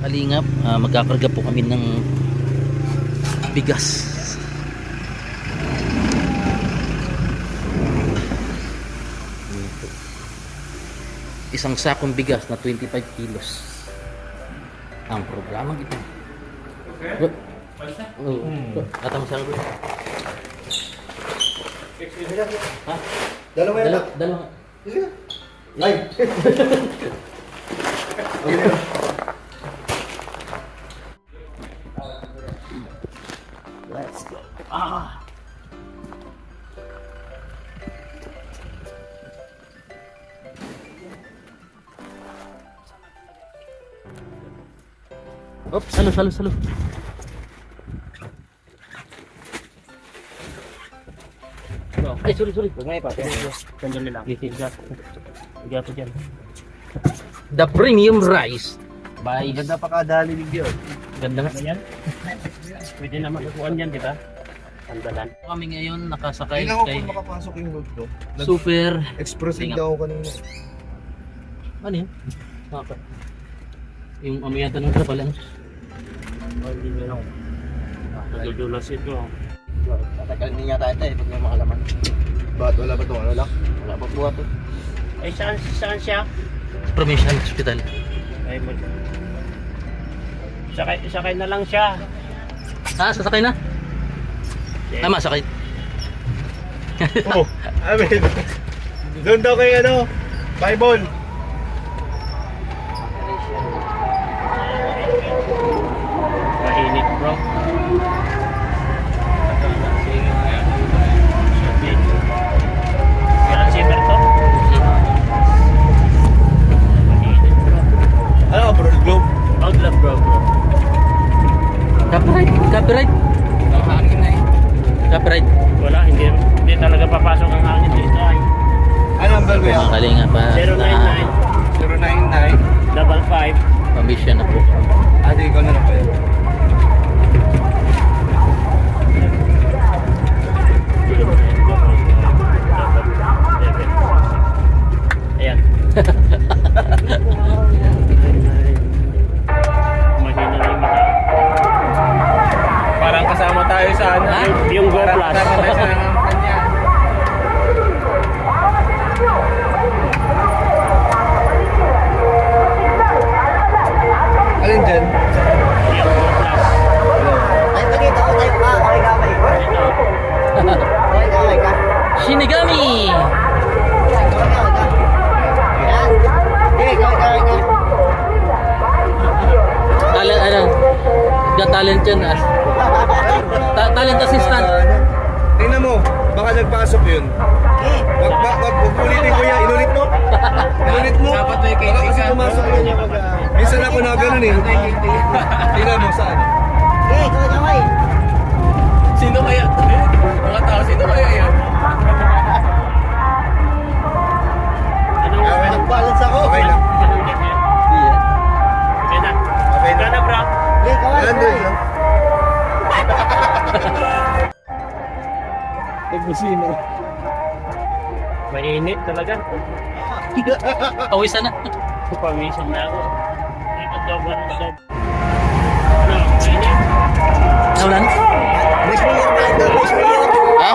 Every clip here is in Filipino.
Kalingap, magkakarga po kami ng bigas. Isang sakong bigas na 25 kilos ang programa ito. Kata mo saan ko? Ha? Dalawa yan. Dalawa. Ay! Let's go. Oops, salo. Ay, sorry. Ngayon pa, sandali lang. Higa po dyan. The premium rice by Ganda pa kadali ni Gio. ganda nga. Ayan. Pwede na matukuan yan, di ba? Sandalan. Kami ngayon nakasakay Tingnan ko kay kung makapasok yung load ko. Super. Expressing daw ako kanina. Ano yun? Okay. Yung amiyata ng trap pala. Hindi nyo lang. Nadudulas ito. Tatagal niya tayo tayo pag may makalaman. Ba't wala ba ito? Ano lang? Wala ba buhat ito? Ay, saan siya? Provincial Hospital. Ay, sakay na lang siya. Sasakay na? Tama, sakay. Oh, amin. Doon daw kay ano? Bible. Mainit, bro. Kailan silver to? Mainit, bro. Ano ka bro? Globe? Out love, bro. Copyright. Hangin na eh. Copyright. Wala, hindi talaga papasok ang hangin dito. Ay. Ano ang balbo yan? Mga kalinga pa. 099 099. 55. Pamisyon na po. Ate, ikaw na lang pa yun. Ayan. Mahina na yung mata. Parang kasama tayo sa ano? Ha? Yung Go Parang Plus. kasama tayo sa kanya. Alin dyan? Yung Go Plus. Ay, dito ako tayo pa. Okay ka, okay ka. Ito. Okay ka. Shinigami! Okay ka. Yan. Okay ka. Talent yan. Talent assistant. Tingnan mo, baka nagpasok yun. Wag ulitin ko yan. Inulit mo? Inulit mo? Baka kasi pumasok yun. Minsan ako na ganun eh. Tingnan mo, saan? Okay. Sino kaya? Mga tao, sino kaya yan? Anong Nag-balance ako. Okay lang. anong check niya? Okay na. Okay na. Gana, bro. Okay, kaway. Yan din lang. Mainit talaga. Pawisan na. Pawisan na ako. Ikot daw ba ng daw? Ano? Mainit? Naulan? Wish me your man. Wish me your. Ha?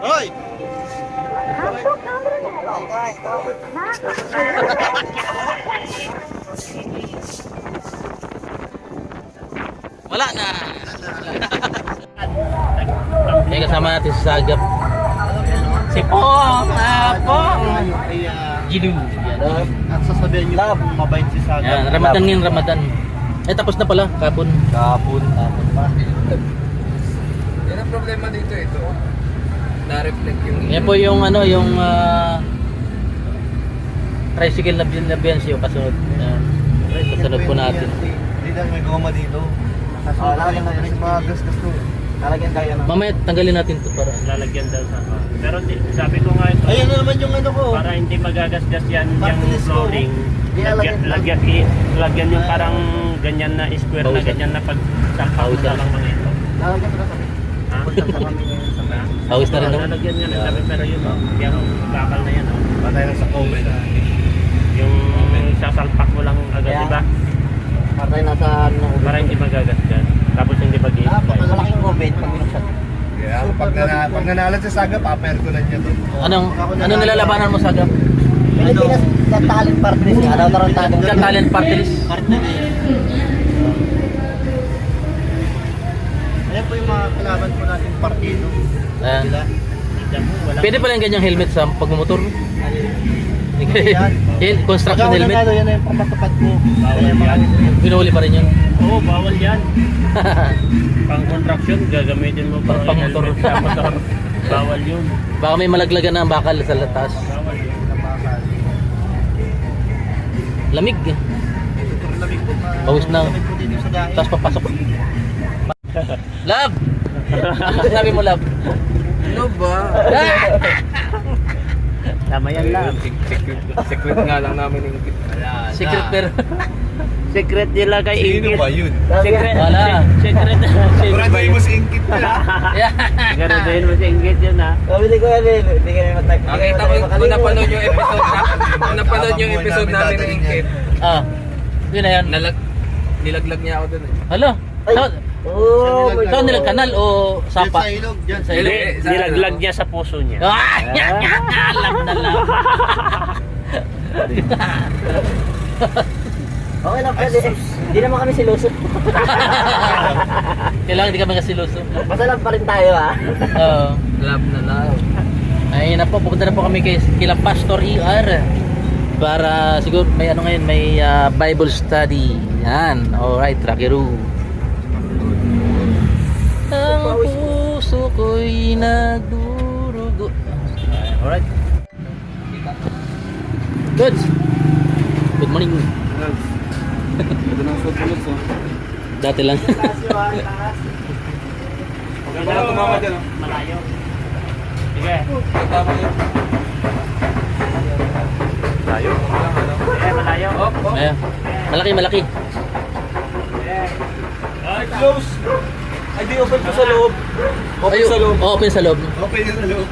Hoy! Wala na. May kasama natin si Sagap. Si Pong! Pong! Gilu. Yan. At sasabihin nyo kung mabait si Saga. Yan, Ramadan ngayon, Ramadan. Eh, tapos na pala, kapon. Kapon pa. Yan ang problema dito, ito. Na-reflect yung... Yan po yung ano, yung tricycle na Biancio kasunod. Kasunod po natin. Hindi dahil may goma dito. Lalagyan na yun. Mga gas-gas to. Lalagyan tayo na. Mamaya tanggalin natin to para. Lalagyan daw sa pero sabi ko nga ito, Ayun na naman yung ano ko. para hindi magagasgas yan yung Partilis ko. flooring. Nilalagyan lang. Lagyan yung parang ganyan na square na Pausan. ganyan na pag salpak mo Pausan. na lang mga ito. Lalagyan ko na kami. Ha? Punta sa kami ngayon sa bahay. Pawis na rin no? Lalagyan niya na sabi pero yun yan bakal na yan. Patay lang sa COVID. Yung sasalpak mo lang agad, Kaya- di ba? Patay na sa ano. Para hindi magagasgas. Tapos hindi mag-iintay. Malaking COVID pag binuksan. Kaya pag nanalan sa Saga, paperkulan niya to. Anong nilalabanan mo sa gap? Pilipinas Got Talent Party List. Araw tarantado. Got Talent Party List. Ayan po yung mga kalaban po natin partido. Ayan. Tignan mo, walang- Pwede pala yung ganyang helmet sa pagmumotor. Yan. Construction Pagka helmet. wala yan na yung pamatupad ko. Bawal Kaya mga yan. Pinuhuli pa rin yun. Oo, bawal yan. Pang construction, gagamitin mo pang Pang motor. helmet sa motor. Bawal yun. Baka may malaglagan na ang bakal sa taas. Bawal yun. Lamig. lamig po. Pawis na. Lamig po dito sa dahil. Tapos papasok. Love! Ano sabi mo, Love? Ano ba? Tama yan lang. Secret nga lang namin yung Secret pero. Secret nila kay Sino Ingrid. ba yun? Secret. Wala. Secret. Siguraduhin mo si Ingkit na. Yeah. Siguraduhin mo si Ingrid yun ha. Sabi ni Kuya Lil, hindi ka na matag. Nakita ko kung napanood yung episode kung napanood yung episode namin ng Ingkit, Ah. Yun na yan. nilaglag niya ako dun eh. Hala. Oo, may Saan nilang kanal o sapa? Sa ilog, dyan sa Hindi, ilog. sa nilaglag ano? niya sa puso niya. Ah! Love na love. Okay lang, pwede. Hindi naman kami siluso. Kailangan di kami kasiluso. Basta lang pa rin tayo ha. Oo. Love na love. Ayun na po, pupunta na po kami kila Pastor ER para siguro may ano ngayon, may Bible study. Yan. Alright, Rocky Roo. Ang puso ko'y nagdurugo. Alright. Good. Good morning. Ito ng susunod so. Dati lang. Wala tumama dyan. Malayo. Sige. Tama yun. Malayo. Eh, malayo. Ayan. Malaki, malaki. Close! Ay, di open po sa loob. Open Ay, sa loob. Open sa loob. Open sa loob.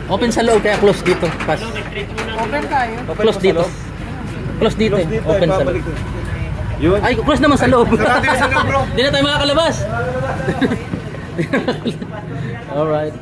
Open sa loob, kaya close dito. Pas. Open tayo. Close dito. Close dito. Open sa loob. Yun. Ay, close naman sa loob. Sarado yung sa loob, bro. Di na tayo makakalabas. Alright.